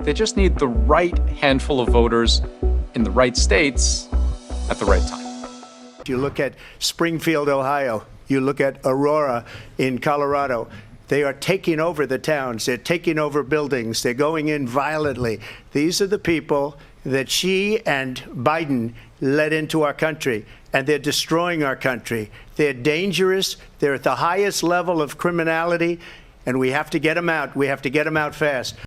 They just need the right handful of voters in the right states at the right time. You look at Springfield, Ohio. You look at Aurora in Colorado. They are taking over the towns. They're taking over buildings. They're going in violently. These are the people that Xi and Biden led into our country, and they're destroying our country. They're dangerous. They're at the highest level of criminality, and we have to get them out. We have to get them out fast.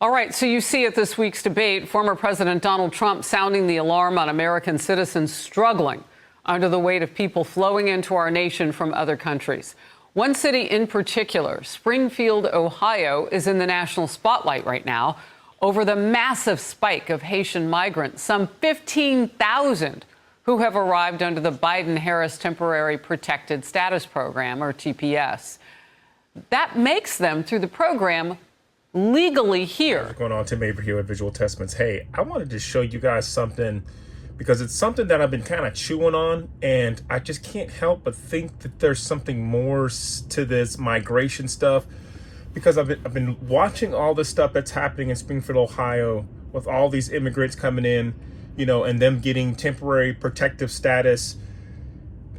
All right, so you see at this week's debate, former President Donald Trump sounding the alarm on American citizens struggling under the weight of people flowing into our nation from other countries. One city in particular, Springfield, Ohio, is in the national spotlight right now over the massive spike of Haitian migrants, some 15,000 who have arrived under the Biden-Harris Temporary Protected Status Program, or TPS. That makes them, through the program, legally here. What's going on? Tim Avery here with Visual Testaments. Hey, I wanted to show you guys something because it's something that I've been kind of chewing on, and I just can't help but think that there's something more to this migration stuff, because I've been watching all this stuff that's happening in Springfield, Ohio, with all these immigrants coming in, you know, and them getting temporary protective status.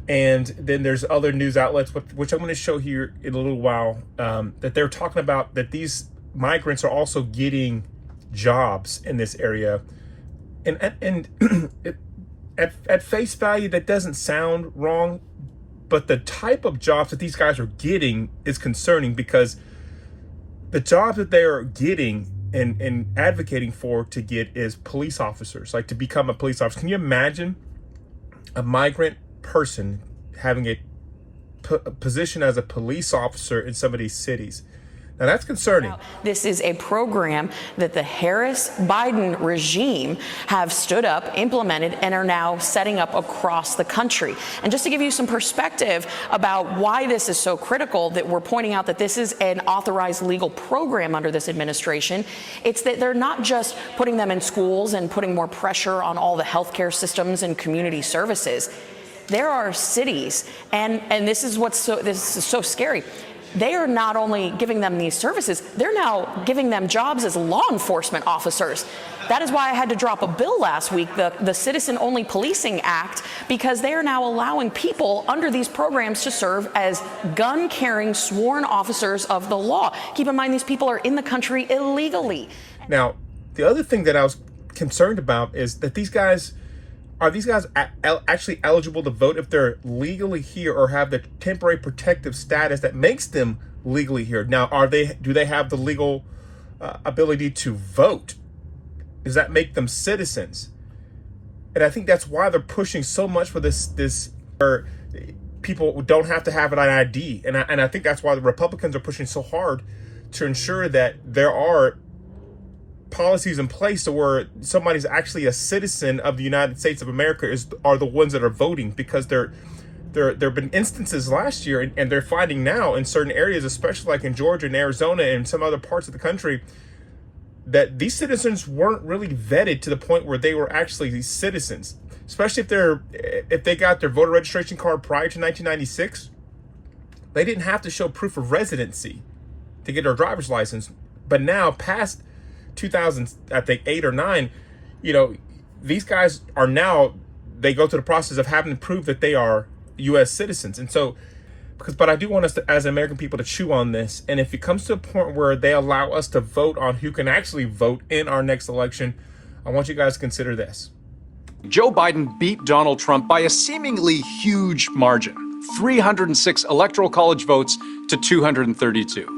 And then there's other news outlets, which I'm going to show here in a little while, that they're talking about that these migrants are also getting jobs in this area. And at face value, that doesn't sound wrong, but the type of jobs that these guys are getting is concerning, because the jobs that they are getting and advocating for to get is police officers, like to become a police officer. Can you imagine a migrant person having a position as a police officer in some of these cities? Now, that's concerning. This is a program that the Harris-Biden regime have stood up, implemented, and are now setting up across the country. And just to give you some perspective about why this is so critical, that we're pointing out that this is an authorized legal program under this administration, it's that they're not just putting them in schools and putting more pressure on all the healthcare systems and community services. There are cities, and this is so scary. They are not only giving them these services, they're now giving them jobs as law enforcement officers. That is why I had to drop a bill last week, the Citizen-Only Policing Act, because they are now allowing people under these programs to serve as gun-carrying sworn officers of the law. Keep in mind, these people are in the country illegally. Now, the other thing that I was concerned about is that are these guys actually eligible to vote if they're legally here or have the temporary protective status that makes them legally here? Now, do they have the legal ability to vote? Does that make them citizens? And I think that's why they're pushing so much for this where people don't have to have an ID. And I think that's why the Republicans are pushing so hard to ensure that there are policies in place to where somebody's actually a citizen of the United States of America are the ones that are voting, because there have been instances last year, and they're finding now in certain areas, especially like in Georgia and Arizona and some other parts of the country, that these citizens weren't really vetted to the point where they were actually citizens, especially if they got their voter registration card prior to 1996. They didn't have to show proof of residency to get their driver's license, but now past 2008 or 9, you know, these guys are now, they go through the process of having to prove that they are U.S. citizens. And so, but I do want us to, as American people, to chew on this. And if it comes to a point where they allow us to vote on who can actually vote in our next election, I want you guys to consider this. Joe Biden beat Donald Trump by a seemingly huge margin, 306 electoral college votes to 232.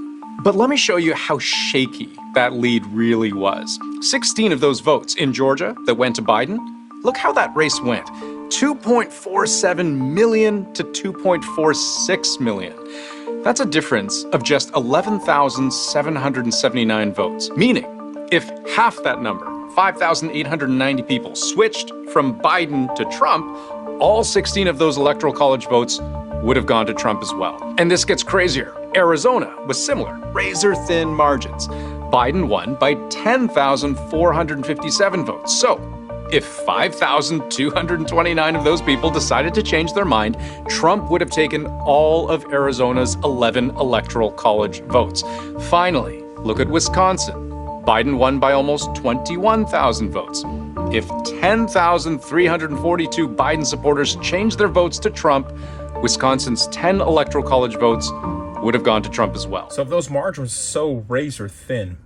But let me show you how shaky that lead really was. 16 of those votes in Georgia that went to Biden, look how that race went. 2.47 million to 2.46 million. That's a difference of just 11,779 votes. Meaning, if half that number, 5,890 people, switched from Biden to Trump, all 16 of those electoral college votes would have gone to Trump as well. And this gets crazier. Arizona was similar, razor-thin margins. Biden won by 10,457 votes. So, if 5,229 of those people decided to change their mind, Trump would have taken all of Arizona's 11 electoral college votes. Finally, look at Wisconsin. Biden won by almost 21,000 votes. If 10,342 Biden supporters changed their votes to Trump, Wisconsin's 10 electoral college votes would have gone to Trump as well. So if those margins were so razor thin,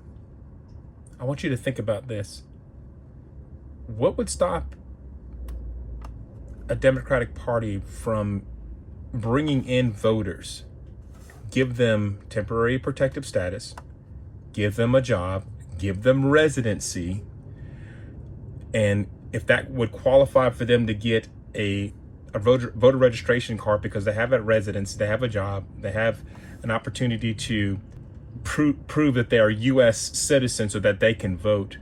I want you to think about this. What would stop a Democratic Party from bringing in voters, give them temporary protective status, give them a job, give them residency, and if that would qualify for them to get a voter registration card because they have a residence, they have a job, they have an opportunity to prove that they are U.S. citizens so that they can vote.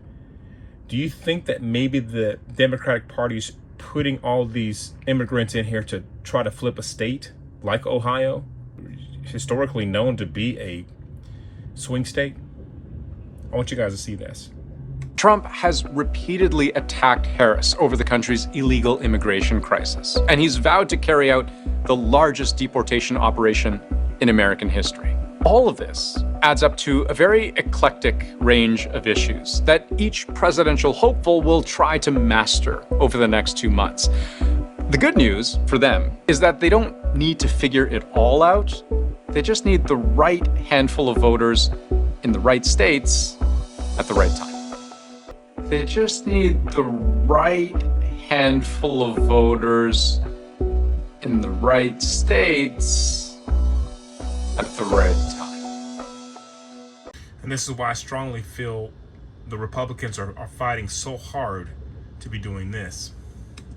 Do you think that maybe the Democratic Party's putting all these immigrants in here to try to flip a state like Ohio, historically known to be a swing state? I want you guys to see this. Trump has repeatedly attacked Harris over the country's illegal immigration crisis, and he's vowed to carry out the largest deportation operation in American history. All of this adds up to a very eclectic range of issues that each presidential hopeful will try to master over the next 2 months. The good news for them is that they don't need to figure it all out. They just need the right handful of voters in the right states at the right time. They just need the right handful of voters in the right states at the right time. And this is why I strongly feel the Republicans are fighting so hard to be doing this.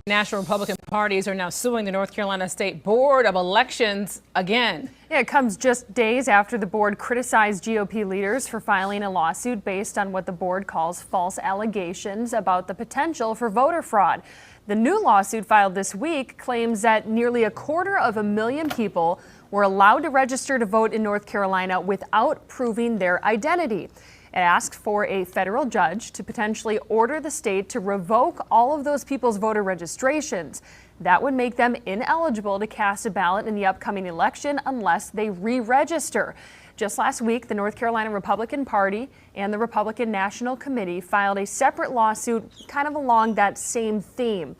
National Republican parties are now suing the North Carolina State Board of Elections again. Yeah, it comes just days after the board criticized GOP leaders for filing a lawsuit based on what the board calls false allegations about the potential for voter fraud. The new lawsuit filed this week claims that nearly 250,000 people were allowed to register to vote in North Carolina without proving their identity. It asks for a federal judge to potentially order the state to revoke all of those people's voter registrations. That would make them ineligible to cast a ballot in the upcoming election unless they re-register. Just last week, the North Carolina Republican Party and the Republican National Committee filed a separate lawsuit kind of along that same theme.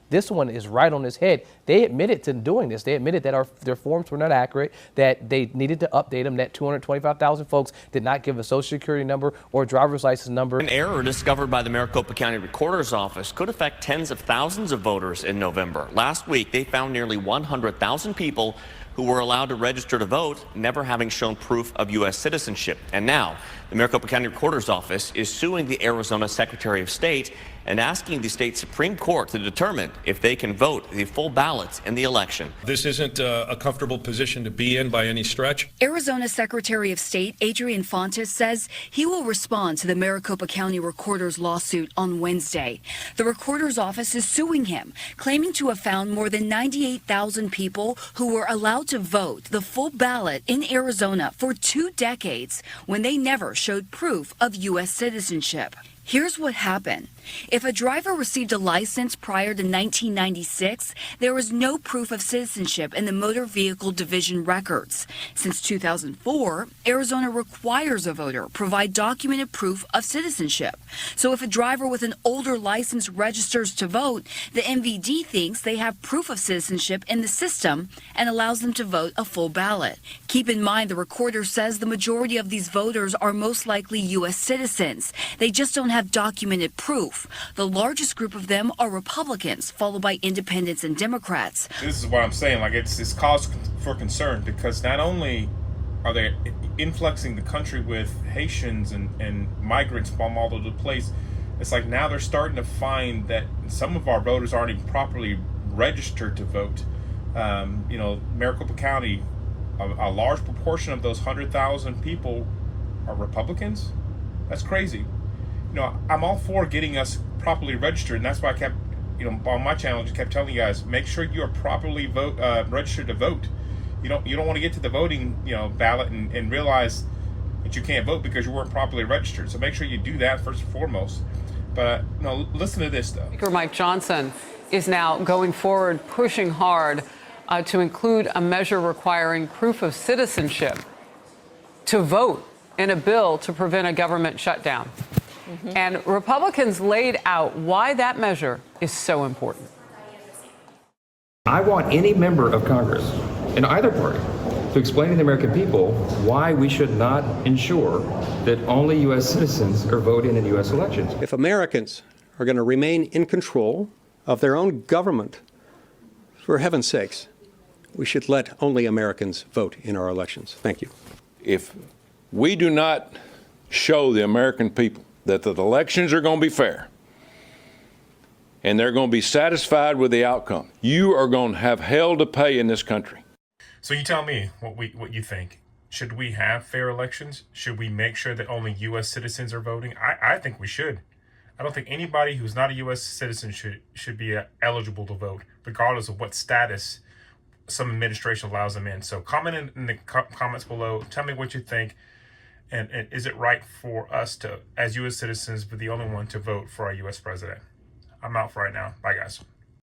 This one is right on its head. They admitted to doing this. They admitted that their forms were not accurate, that they needed to update them, that 225,000 folks did not give a social security number or driver's license number. An error discovered by the Maricopa County Recorder's Office could affect tens of thousands of voters in November. Last week, they found nearly 100,000 people who were allowed to register to vote, never having shown proof of U.S. citizenship. And now, the Maricopa County Recorder's Office is suing the Arizona Secretary of State and asking the state Supreme Court to determine if they can vote the full ballots in the election. This isn't a comfortable position to be in by any stretch. Arizona Secretary of State Adrian Fontes says he will respond to the Maricopa County Recorder's lawsuit on Wednesday. The Recorder's Office is suing him, claiming to have found more than 98,000 people who were allowed to vote the full ballot in Arizona for 2 decades when they never showed proof of U.S. citizenship. Here's what happened. If a driver received a license prior to 1996, there was no proof of citizenship in the Motor Vehicle Division records. Since 2004, Arizona requires a voter provide documented proof of citizenship. So if a driver with an older license registers to vote, the MVD thinks they have proof of citizenship in the system and allows them to vote a full ballot. Keep in mind, the recorder says the majority of these voters are most likely U.S. citizens. They just don't have documented proof. The largest group of them are Republicans, followed by independents and Democrats. This is what I'm saying. Like, it's cause for concern because not only are they influxing the country with Haitians and migrants from all over the place, it's like now they're starting to find that some of our voters aren't even properly registered to vote. Maricopa County, a large proportion of those 100,000 people are Republicans. That's crazy. I'm all for getting us properly registered, and that's why I kept, on my channel, just kept telling you guys, make sure you are properly registered to vote. You don't want to get to the voting, ballot and realize that you can't vote because you weren't properly registered. So make sure you do that first and foremost. But listen to this though. Speaker Mike Johnson is now going forward, pushing hard to include a measure requiring proof of citizenship to vote in a bill to prevent a government shutdown. And Republicans laid out why that measure is so important. I want any member of Congress in either party to explain to the American people why we should not ensure that only U.S. citizens are voting in U.S. elections. If Americans are going to remain in control of their own government, for heaven's sakes, we should let only Americans vote in our elections. Thank you. If we do not show the American people that the elections are going to be fair and they're going to be satisfied with the outcome, you are going to have hell to pay in this country. So you tell me what you think. Should we have fair elections? Should we make sure that only U.S. citizens are voting? I think we should. I don't think anybody who's not a U.S. citizen should be eligible to vote, regardless of what status some administration allows them in. So comment in the comments below. Tell me what you think. And is it right for us to, as U.S. citizens, be the only one to vote for our U.S. president? I'm out for right now. Bye, guys.